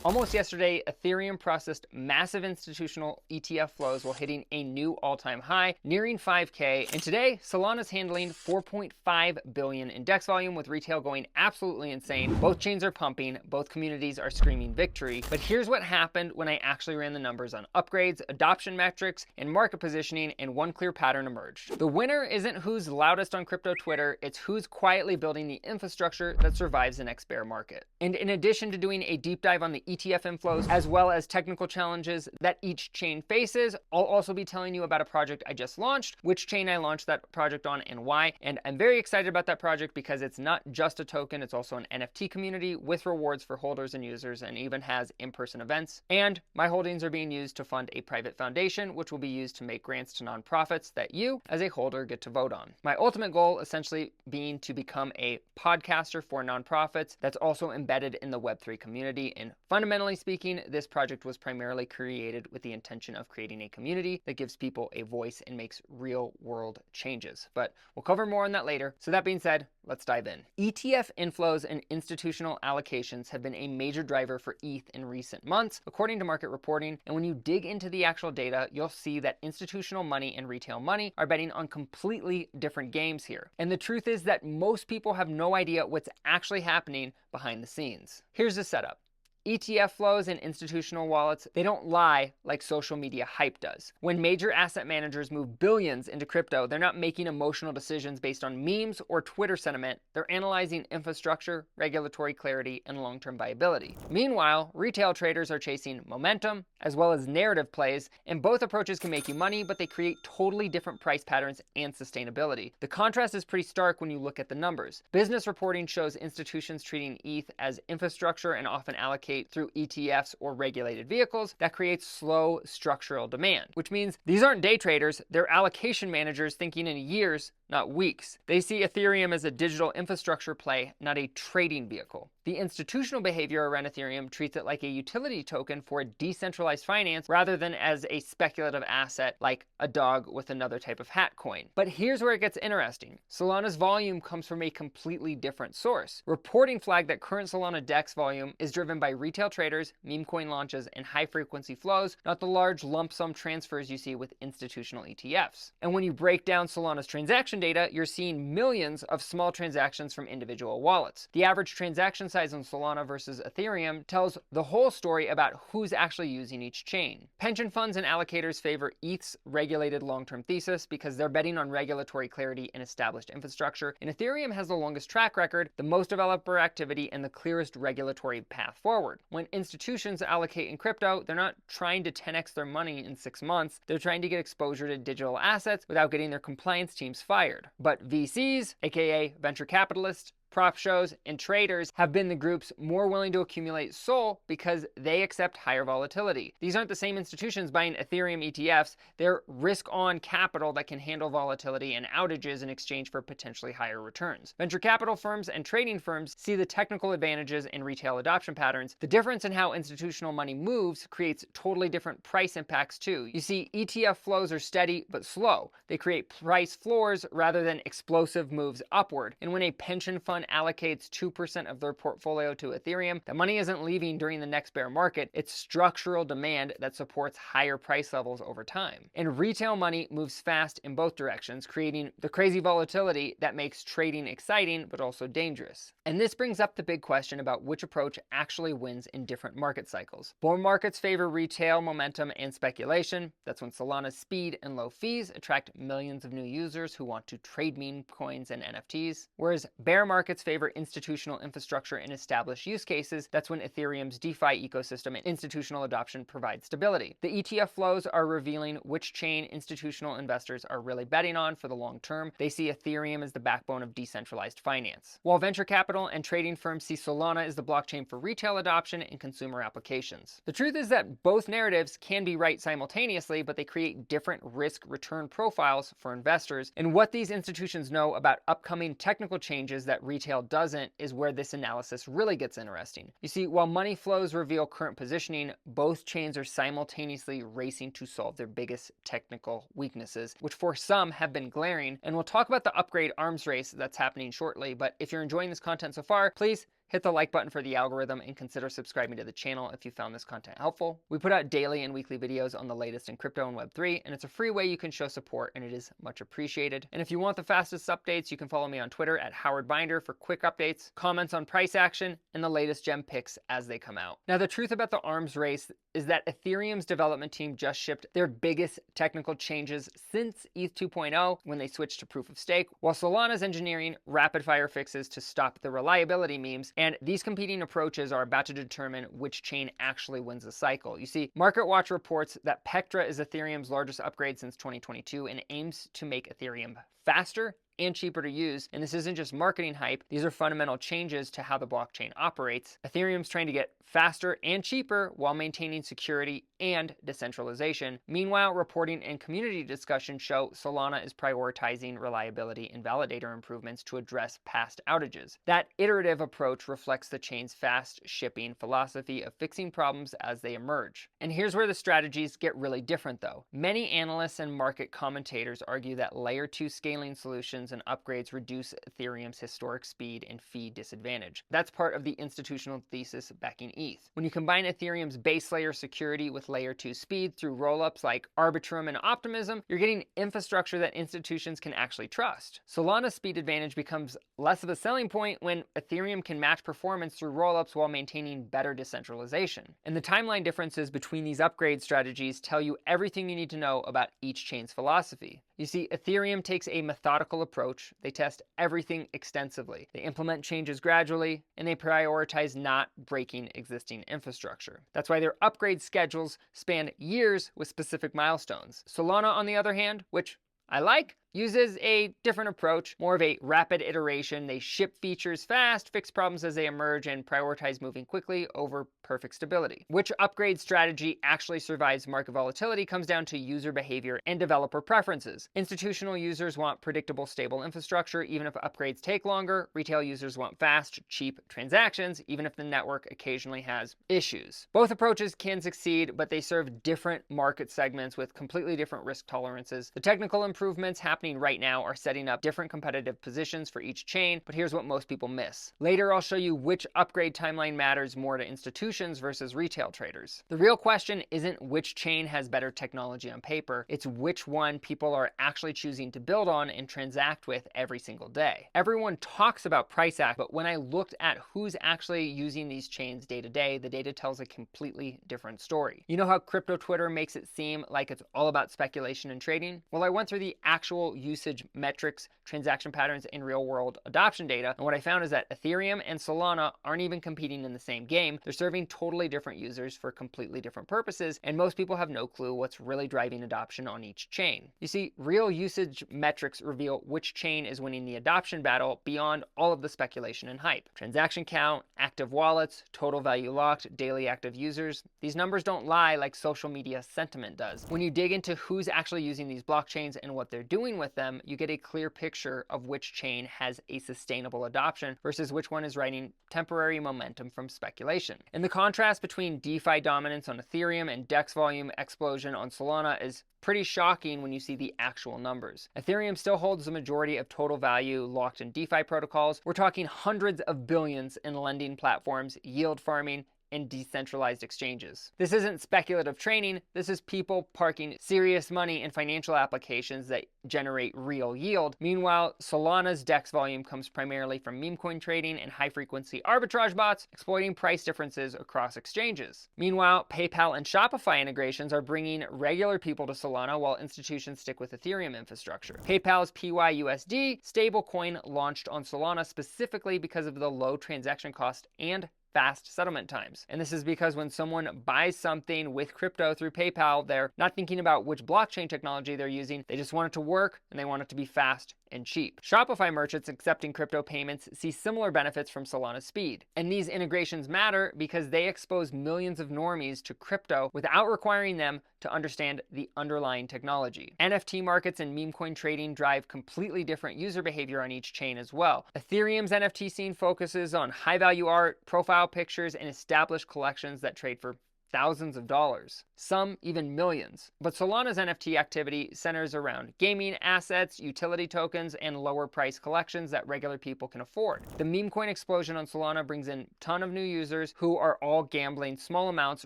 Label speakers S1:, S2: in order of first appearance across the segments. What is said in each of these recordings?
S1: Almost yesterday, Ethereum processed massive institutional ETF flows while hitting a new all-time high, nearing 5K. And today, Solana's handling 4.5 billion in DEX volume, with retail going absolutely insane. Both chains are pumping, both communities are screaming victory. But here's what happened when I actually ran the numbers on upgrades, adoption metrics, and market positioning, and one clear pattern emerged. The winner isn't who's loudest on crypto Twitter, it's who's quietly building the infrastructure that survives the next bear market. And in addition to doing a deep dive on the ETF inflows, as well as technical challenges that each chain faces, I'll also be telling you about a project I just launched, which chain I launched that project on and why. And I'm very excited about that project because it's not just a token, it's also an NFT community with rewards for holders and users, and even has in-person events. And my holdings are being used to fund a private foundation, which will be used to make grants to nonprofits that you, as a holder, get to vote on. My ultimate goal essentially being to become a podcaster for nonprofits that's also embedded in the Web3 community. And fundamentally speaking, this project was primarily created with the intention of creating a community that gives people a voice and makes real world changes. But we'll cover more on that later. So that being said, let's dive in. ETF inflows and institutional allocations have been a major driver for ETH in recent months, according to market reporting. And when you dig into the actual data, you'll see that institutional money and retail money are betting on completely different games here. And the truth is that most people have no idea what's actually happening behind the scenes. Here's the setup. ETF flows and institutional wallets, they don't lie like social media hype does. When major asset managers move billions into crypto, they're not making emotional decisions based on memes or Twitter sentiment. They're analyzing infrastructure, regulatory clarity, and long-term viability. Meanwhile, retail traders are chasing momentum as well as narrative plays, and both approaches can make you money, but they create totally different price patterns and sustainability. The contrast is pretty stark when you look at the numbers. Business reporting shows institutions treating ETH as infrastructure and often allocate through ETFs or regulated vehicles. That creates slow structural demand, which means these aren't day traders, they're allocation managers thinking in years, not weeks. They see Ethereum as a digital infrastructure play, not a trading vehicle. The institutional behavior around Ethereum treats it like a utility token for a decentralized finance rather than as a speculative asset like a dog with another type of hat coin. But here's where it gets interesting. Solana's volume comes from a completely different source. Reporting flagged that current Solana DEX volume is driven by retail traders, meme coin launches, and high frequency flows, not the large lump sum transfers you see with institutional ETFs. And when you break down Solana's transaction data, you're seeing millions of small transactions from individual wallets. The average transaction size on Solana versus Ethereum tells the whole story about who's actually using each chain. Pension funds and allocators favor ETH's regulated long-term thesis because they're betting on regulatory clarity and established infrastructure, and Ethereum has the longest track record, the most developer activity, and the clearest regulatory path forward. When institutions allocate in crypto, they're not trying to 10x their money in 6 months, they're trying to get exposure to digital assets without getting their compliance teams fired. But VCs, aka venture capitalists, prop shows, and traders have been the groups more willing to accumulate SOL because they accept higher volatility. These aren't the same institutions buying Ethereum ETFs, they're risk-on capital that can handle volatility and outages in exchange for potentially higher returns. Venture capital firms and trading firms see the technical advantages in retail adoption patterns. The difference in how institutional money moves creates totally different price impacts too. You see, ETF flows are steady but slow. They create price floors rather than explosive moves upward. And when a pension fund allocates 2% of their portfolio to Ethereum, the money isn't leaving during the next bear market, it's structural demand that supports higher price levels over time. And retail money moves fast in both directions, creating the crazy volatility that makes trading exciting but also dangerous. And this brings up the big question about which approach actually wins in different market cycles. Bull markets favor retail momentum and speculation. That's when Solana's speed and low fees attract millions of new users who want to trade meme coins and NFTs. Whereas bear markets favor institutional infrastructure and established use cases. That's when Ethereum's DeFi ecosystem and institutional adoption provide stability. The ETF flows are revealing which chain institutional investors are really betting on for the long term. They see Ethereum as the backbone of decentralized finance, while venture capital and trading firms see Solana as the blockchain for retail adoption and consumer applications. The truth is that both narratives can be right simultaneously, but they create different risk-return profiles for investors. And what these institutions know about upcoming technical changes that retail doesn't is where this analysis really gets interesting. You see, while money flows reveal current positioning, both chains are simultaneously racing to solve their biggest technical weaknesses, which for some have been glaring. And we'll talk about the upgrade arms race that's happening shortly. But if you're enjoying this content so far, please hit the like button for the algorithm and consider subscribing to the channel if you found this content helpful. We put out daily and weekly videos on the latest in crypto and Web3, and it's a free way you can show support, and it is much appreciated. And if you want the fastest updates, you can follow me on Twitter at Howard Binder for quick updates, comments on price action, and the latest gem picks as they come out. Now, the truth about the arms race is that Ethereum's development team just shipped their biggest technical changes since ETH 2.0 when they switched to proof of stake, while Solana's engineering rapid fire fixes to stop the reliability memes, and these competing approaches are about to determine which chain actually wins the cycle. You see, MarketWatch reports that Pectra is Ethereum's largest upgrade since 2022 and aims to make Ethereum faster and cheaper to use. And this isn't just marketing hype. These are fundamental changes to how the blockchain operates. Ethereum's trying to get faster and cheaper while maintaining security and decentralization. Meanwhile, reporting and community discussion show Solana is prioritizing reliability and validator improvements to address past outages. That iterative approach reflects the chain's fast shipping philosophy of fixing problems as they emerge. And here's where the strategies get really different though. Many analysts and market commentators argue that layer 2 scaling solutions and upgrades reduce Ethereum's historic speed and fee disadvantage. That's part of the institutional thesis backing ETH. When you combine Ethereum's base layer security with layer 2 speed through rollups like Arbitrum and Optimism, you're getting infrastructure that institutions can actually trust. Solana's speed advantage becomes less of a selling point when Ethereum can match performance through rollups while maintaining better decentralization. And the timeline differences between these upgrade strategies tell you everything you need to know about each chain's philosophy. You see, Ethereum takes a methodical approach. They test everything extensively. They implement changes gradually, and they prioritize not breaking existing infrastructure. That's why their upgrade schedules span years with specific milestones. Solana, on the other hand, which I like, uses a different approach, more of a rapid iteration. They ship features fast, fix problems as they emerge, and prioritize moving quickly over perfect stability. Which upgrade strategy actually survives market volatility comes down to user behavior and developer preferences. Institutional users want predictable, stable infrastructure, even if upgrades take longer. Retail users want fast, cheap transactions, even if the network occasionally has issues. Both approaches can succeed, but they serve different market segments with completely different risk tolerances. The technical improvements happening right now are setting up different competitive positions for each chain, but here's what most people miss. Later, I'll show you which upgrade timeline matters more to institutions versus retail traders. The real question isn't which chain has better technology on paper, it's which one people are actually choosing to build on and transact with every single day. Everyone talks about price action, but when I looked at who's actually using these chains day to day, the data tells a completely different story. You know how crypto Twitter makes it seem like it's all about speculation and trading? Well, I went through the actual usage metrics, transaction patterns, and real-world adoption data, and what I found is that Ethereum and Solana aren't even competing in the same game. They're serving totally different users for completely different purposes, and most people have no clue what's really driving adoption on each chain. You see, real usage metrics reveal which chain is winning the adoption battle beyond all of the speculation and hype. Transaction count, active wallets, total value locked, daily active users, these numbers don't lie like social media sentiment does. When you dig into who's actually using these blockchains and what they're doing with them, you get a clear picture of which chain has a sustainable adoption versus which one is riding temporary momentum from speculation. And the contrast between DeFi dominance on Ethereum and DEX volume explosion on Solana is pretty shocking when you see the actual numbers. Ethereum still holds the majority of total value locked in DeFi protocols. We're talking hundreds of billions in lending platforms, yield farming, and decentralized exchanges. This isn't speculative trading, this is people parking serious money in financial applications that generate real yield. Meanwhile, Solana's DEX volume comes primarily from meme coin trading and high-frequency arbitrage bots, exploiting price differences across exchanges. Meanwhile, PayPal and Shopify integrations are bringing regular people to Solana while institutions stick with Ethereum infrastructure. PayPal's PYUSD stablecoin launched on Solana specifically because of the low transaction cost and fast settlement times. And this is because when someone buys something with crypto through PayPal, they're not thinking about which blockchain technology they're using. They just want it to work and they want it to be fast and cheap. Shopify merchants accepting crypto payments see similar benefits from Solana's speed. And these integrations matter because they expose millions of normies to crypto without requiring them to understand the underlying technology. NFT markets and meme coin trading drive completely different user behavior on each chain as well. Ethereum's NFT scene focuses on high-value art, profile pictures, and established collections that trade for thousands of dollars, some even millions. But Solana's NFT activity centers around gaming, assets, utility tokens, and lower price collections that regular people can afford. The meme coin explosion on Solana brings in a ton of new users who are all gambling small amounts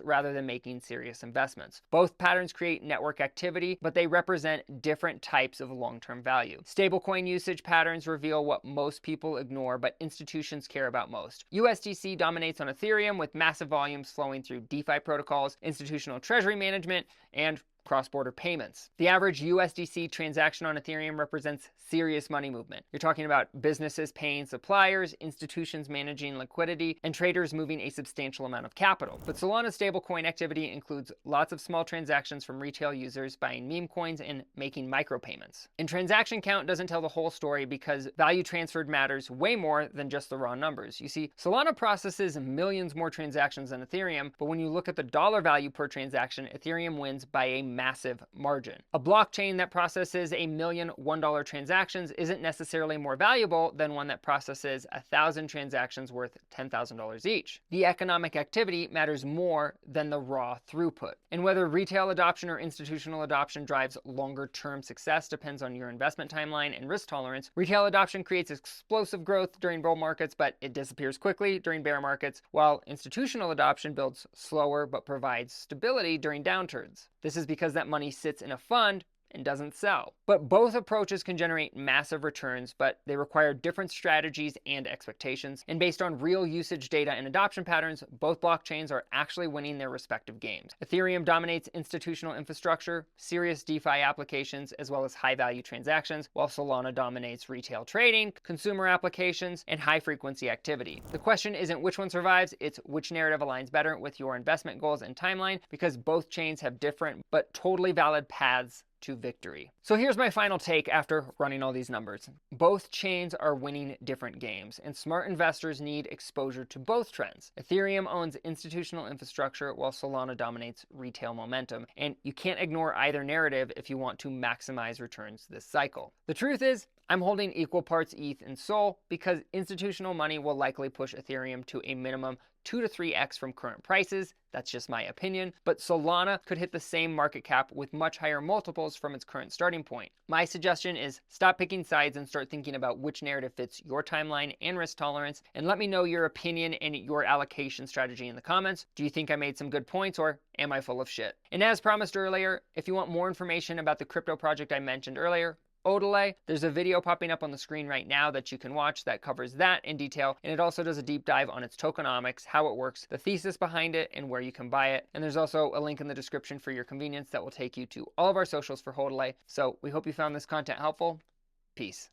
S1: rather than making serious investments. Both patterns create network activity, but they represent different types of long-term value. Stablecoin usage patterns reveal what most people ignore, but institutions care about most. USDC dominates on Ethereum with massive volumes flowing through DeFi protocols, institutional treasury management, and cross-border payments. The average USDC transaction on Ethereum represents serious money movement. You're talking about businesses paying suppliers, institutions managing liquidity, and traders moving a substantial amount of capital. But Solana's stablecoin activity includes lots of small transactions from retail users buying meme coins and making micropayments. And transaction count doesn't tell the whole story because value transferred matters way more than just the raw numbers. You see, Solana processes millions more transactions than Ethereum, but when you look at the dollar value per transaction, Ethereum wins by a massive margin. A blockchain that processes a million $1 transactions isn't necessarily more valuable than one that processes 1,000 transactions worth $10,000 each. The economic activity matters more than the raw throughput. And whether retail adoption or institutional adoption drives longer-term success depends on your investment timeline and risk tolerance. Retail adoption creates explosive growth during bull markets, but it disappears quickly during bear markets, while institutional adoption builds slower but provides stability during downturns. This is because that money sits in a fund and doesn't sell. But both approaches can generate massive returns, but they require different strategies and expectations. And based on real usage data and adoption patterns, both blockchains are actually winning their respective games. Ethereum dominates institutional infrastructure, serious DeFi applications, as well as high-value transactions, while Solana dominates retail trading, consumer applications, and high-frequency activity. The question isn't which one survives, it's which narrative aligns better with your investment goals and timeline, because both chains have different but totally valid paths to victory. So here's my final take after running all these numbers. Both chains are winning different games, and smart investors need exposure to both trends. Ethereum owns institutional infrastructure while Solana dominates retail momentum, and you can't ignore either narrative if you want to maximize returns this cycle. The truth is, I'm holding equal parts ETH and SOL because institutional money will likely push Ethereum to a minimum 2 to 3x from current prices. That's just my opinion. But Solana could hit the same market cap with much higher multiples from its current starting point. My suggestion is stop picking sides and start thinking about which narrative fits your timeline and risk tolerance, and let me know your opinion and your allocation strategy in the comments. Do you think I made some good points, or am I full of shit? And as promised earlier, if you want more information about the crypto project I mentioned earlier, HODLAY, there's a video popping up on the screen right now that you can watch that covers that in detail, and it also does a deep dive on its tokenomics, how it works, the thesis behind it, and where you can buy it. And there's also a link in the description for your convenience that will take you to all of our socials for HODLAY. So we hope you found this content helpful. Peace.